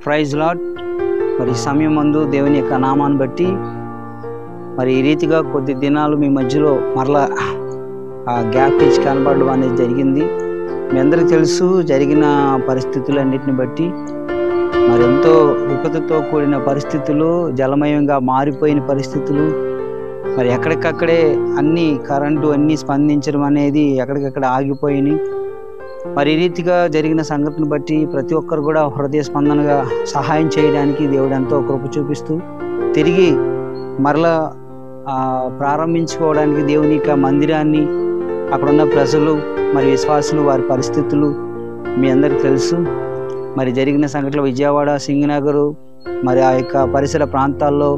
Praise lord. మరి సమయం మందు దేవుని యొక్క నామాన్ని బట్టి మరి ఈ రీతిగా కొద్ది దినాలు మీ మధ్యలో మరలా ఆ గ్యాప్ ఇచ్చి కనబడడం అనేది జరిగింది. మీ అందరికీ తెలుసు, జరిగిన పరిస్థితులన్నిటిని బట్టి మరి ఎంతో విపత్తుతో కూడిన పరిస్థితులు, జలమయంగా మారిపోయిన పరిస్థితులు, మరి ఎక్కడికక్కడే అన్ని కరెంటు అన్నీ స్పందించడం అనేది ఎక్కడికక్కడ ఆగిపోయినాయి. మరి ఈ రీతిగా జరిగిన సంగతిని బట్టి ప్రతి ఒక్కరు కూడా హృదయ స్పందనగా సహాయం చేయడానికి దేవుడు ఎంతో కృప చూపిస్తూ తిరిగి మరలా ప్రారంభించుకోవడానికి దేవుని యొక్క మందిరాన్ని, అక్కడున్న ప్రజలు మరి విశ్వాసులు వారి పరిస్థితులు మీ అందరికీ తెలుసు. మరి జరిగిన సంఘటనలు విజయవాడ, సింగనగరు, మరి ఆ యొక్క పరిసర ప్రాంతాల్లో,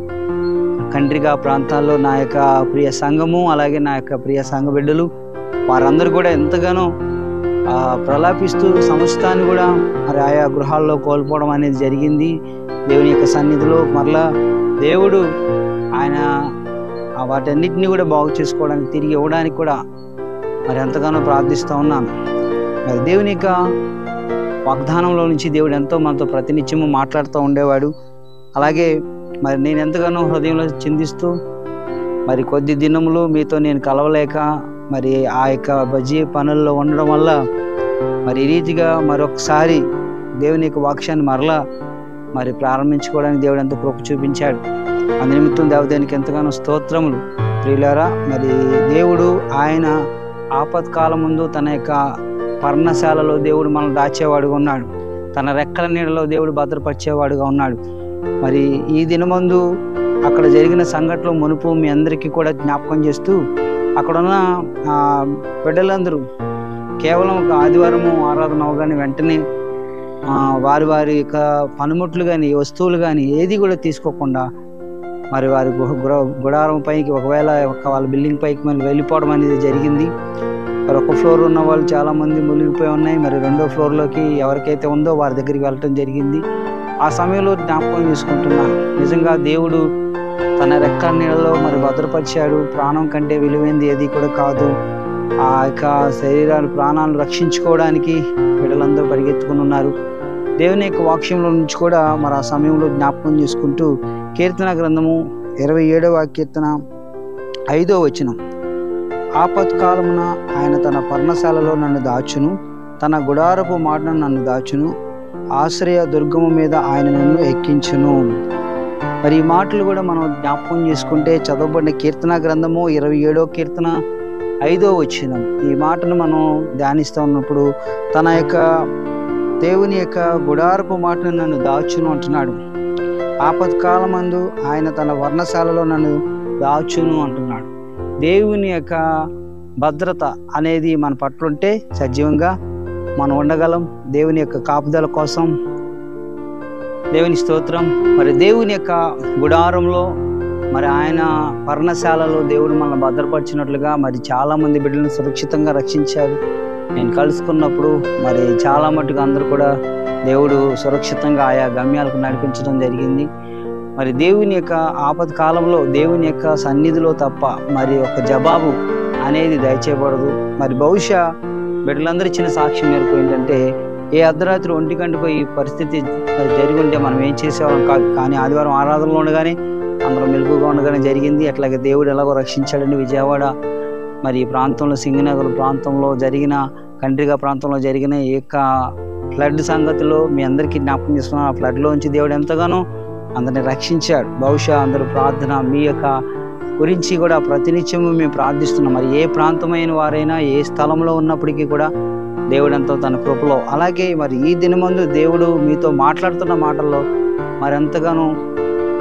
కండ్రిగా ప్రాంతాల్లో నా యొక్క ప్రియ సంఘము, అలాగే నా యొక్క ప్రియ సంఘ బిడ్డలు వారందరూ కూడా ఎంతగానో ప్రలాపిస్తూ సమస్తాన్ని కూడా మరి ఆయా గృహాల్లో కోల్పోవడం అనేది జరిగింది. దేవుని యొక్క సన్నిధిలో మరలా దేవుడు ఆయన వాటన్నిటిని కూడా బాగు చేసుకోవడానికి, తిరిగి ఇవ్వడానికి కూడా మరి ఎంతగానో ప్రార్థిస్తూ ఉన్నాను. మరి దేవుని యొక్క వాగ్దానంలో నుంచి దేవుడు ఎంతో మనతో ప్రతినిత్యము మాట్లాడుతూ ఉండేవాడు. అలాగే మరి నేను ఎంతగానో హృదయంలో చిందిస్తూ మరి కొద్ది దినములు మీతో నేను కలవలేక మరి ఆ యొక్క బజ్జీ పనుల్లో ఉండడం వల్ల మరి ఈ రీతిగా మరొకసారి దేవుని యొక్క వాక్యాన్ని మరలా మరి ప్రారంభించుకోవడానికి దేవుడు ఎంతో కృప చూపించాడు. అందునిమిత్తం దేవునికి ఎంతగానో స్తోత్రములు. ప్రియులారా, మరి దేవుడు ఆయన ఆపత్కాలం ముందు తన యొక్క పర్ణశాలలో దేవుడు మనల్ని దాచేవాడుగా ఉన్నాడు. తన రెక్కల నీడలో దేవుడు భద్రపరిచేవాడుగా ఉన్నాడు. మరి ఈ దినమందు అక్కడ జరిగిన సంఘటనలు మునుపు మీ అందరికీ కూడా జ్ఞాపకం చేస్తూ అక్కడున్న బిడ్డలందరూ కేవలం ఒక ఆదివారము ఆరాధన అవగానే వెంటనే వారి వారి యొక్క పనిముట్లు కానీ, వస్తువులు కానీ ఏది కూడా తీసుకోకుండా మరి వారి గుడారం పైకి, ఒకవేళ వాళ్ళ బిల్డింగ్ పైకి మళ్ళీ వెళ్ళిపోవడం అనేది జరిగింది. మరి ఒక ఫ్లోర్ ఉన్న వాళ్ళు చాలామంది మునిగిపోయి ఉన్నాయి. మరి రెండో ఫ్లోర్లోకి ఎవరికైతే ఉందో వారి దగ్గరికి వెళ్ళటం జరిగింది. ఆ సమయంలో జ్ఞాపకం చేసుకుంటున్నాను, నిజంగా దేవుడు తన రెక్కల నీడలో మరి భద్రపరిచాడు. ప్రాణం కంటే విలువైంది ఏది కూడా కాదు. ఆ యొక్క శరీరాలు, ప్రాణాలను రక్షించుకోవడానికి బిడ్డలందరూ పరిగెత్తుకుని ఉన్నారు. దేవుని యొక్క వాక్యంలో నుంచి కూడా మరి ఆ సమయంలో జ్ఞాపకం చేసుకుంటూ కీర్తన గ్రంథము 27వ కీర్తన 5వ వచనం, ఆపత్కాలమున ఆయన తన పర్ణశాలలో నన్ను దాచును, తన గుడారపు మాటను నన్ను దాచును, ఆశ్రయ దుర్గము మీద ఆయన నన్ను ఎక్కించును. మరి ఈ మాటలు కూడా మనం జ్ఞాపకం చేసుకుంటే చదవబడిన కీర్తన గ్రంథము 27వ కీర్తన 5వ వచనం, ఈ మాటను మనం ధ్యానిస్తూ ఉన్నప్పుడు తన యొక్క దేవుని యొక్క గుడారపు మాటను నన్ను దాచును అంటున్నాడు. ఆపత్కాలమందు ఆయన తన వర్ణశాలలో నన్ను దాచును అంటున్నాడు. దేవుని యొక్క భద్రత అనేది మన పట్ల ఉంటే సజీవంగా మనం ఉండగలం. దేవుని యొక్క కాపుదల కోసం దేవుని స్తోత్రం. మరి దేవుని యొక్క గుడారంలో, మరి ఆయన పర్ణశాలలో దేవుడు మనల్ని భద్రపరిచినట్లుగా మరి చాలామంది బిడ్డలను సురక్షితంగా రక్షించాడు. నేను కలుసుకున్నప్పుడు మరి చాలా మట్టుకు అందరూ కూడా దేవుడు సురక్షితంగా ఆయా గమ్యాలకు నడిపించడం జరిగింది. మరి దేవుని యొక్క ఆపద కాలంలో దేవుని యొక్క సన్నిధిలో తప్ప మరి ఒక జవాబు అనేది దయచేయబడదు. మరి బహుశా బిడ్డలందరూ ఇచ్చిన సాక్ష్యం మేరకు ఏంటంటే, ఏ అర్ధరాత్రి 1 గంటకు ఈ పరిస్థితి మరి జరిగి ఉంటే మనం ఏం చేసేవాళ్ళం కాదు. కానీ ఆదివారం ఆరాధనలో ఉండగానే అందరం మెలుగుగా ఉండగానే జరిగింది. అట్లాగే దేవుడు ఎలాగో రక్షించాడండి. విజయవాడ మరి ఈ ప్రాంతంలో, సింగనగర్ ప్రాంతంలో జరిగిన, కండ్రిగా ప్రాంతంలో జరిగిన ఈ యొక్క ఫ్లడ్ సంగతిలో మీ అందరికీ జ్ఞాపకం చేస్తున్నాను. ఆ ఫ్లడ్లోంచి దేవుడు ఎంతగానో అందరిని రక్షించాడు. బహుశా అందరూ ప్రార్థన మీ యొక్క గురించి కూడా ప్రతినిత్యము మేము ప్రార్థిస్తున్నాం. మరి ఏ ప్రాంతమైన వారైనా, ఏ స్థలంలో ఉన్నప్పటికీ కూడా దేవుడు ఎంతో తన కృపలో, అలాగే మరి ఈ దినమందు దేవుడు మీతో మాట్లాడుతున్న మాటల్లో మరి ఎంతగానో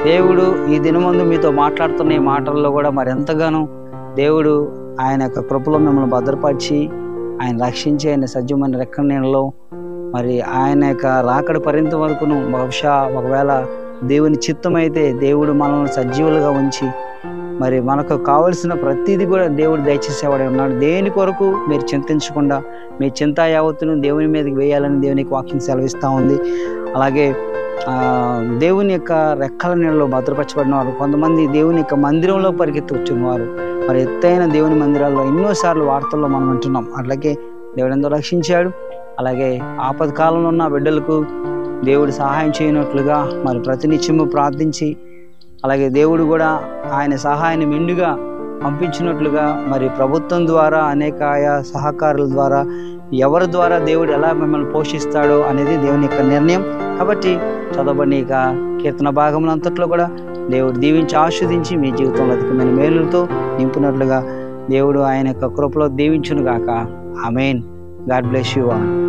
దేవుడు ఈ దినమందు మీతో మాట్లాడుతున్న ఈ మాటల్లో కూడా మరి ఎంతగానో దేవుడు ఆయన యొక్క కృపలో మిమ్మల్ని భద్రపరిచి ఆయన రక్షించి ఆయన సజీవమైన రెక్కల నీడలో మరి ఆయన యొక్క రాకడ పర్యంతం వరకును, బహుశా ఒకవేళ దేవుని చిత్తం అయితే దేవుడు మనల్ని సజీవులుగా ఉంచి మరి మనకు కావలసిన ప్రతిదీ కూడా దేవుడు దయచేసేవాడే ఉన్నాడు. దేని కొరకు మీరు చింతించకుండా మీ చింత యావత్తును దేవుని మీదకి వేయాలని దేవునికి వాక్యం సెలవిస్తూ ఉంది. అలాగే దేవుని యొక్క రెక్కల నీడలో భద్రపరచబడిన వారు, కొంతమంది దేవుని యొక్క మందిరంలో పరిగెత్తుకొచ్చిన వారు, మరి ఎత్తైన దేవుని మందిరాల్లో ఎన్నోసార్లు వార్తల్లో మనం వింటున్నాం. అట్లాగే దేవుడు ఎంతో రక్షించాడు. అలాగే ఆపద కాలంలో ఉన్న బిడ్డలకు దేవుడు సహాయం చేయనట్లుగా మరి ప్రతినిత్యము ప్రార్థించి, అలాగే దేవుడు కూడా ఆయన సహాయాన్ని మెండుగా పంపించినట్లుగా, మరి ప్రభుత్వం ద్వారా అనేక ఆయా సహకారుల ద్వారా ఎవరి ద్వారా దేవుడు ఎలా మిమ్మల్ని పోషిస్తాడో అనేది దేవుని యొక్క నిర్ణయం. కాబట్టి చదవబడిన ఇక కీర్తన భాగములంతట్లో కూడా దేవుడు దీవించి ఆస్వాదించి మీ జీవితంలో అధికమైన మేలులతో నింపినట్లుగా దేవుడు ఆయన యొక్క కృపలో దీవించును గాక. ఆమేన్. God bless you all.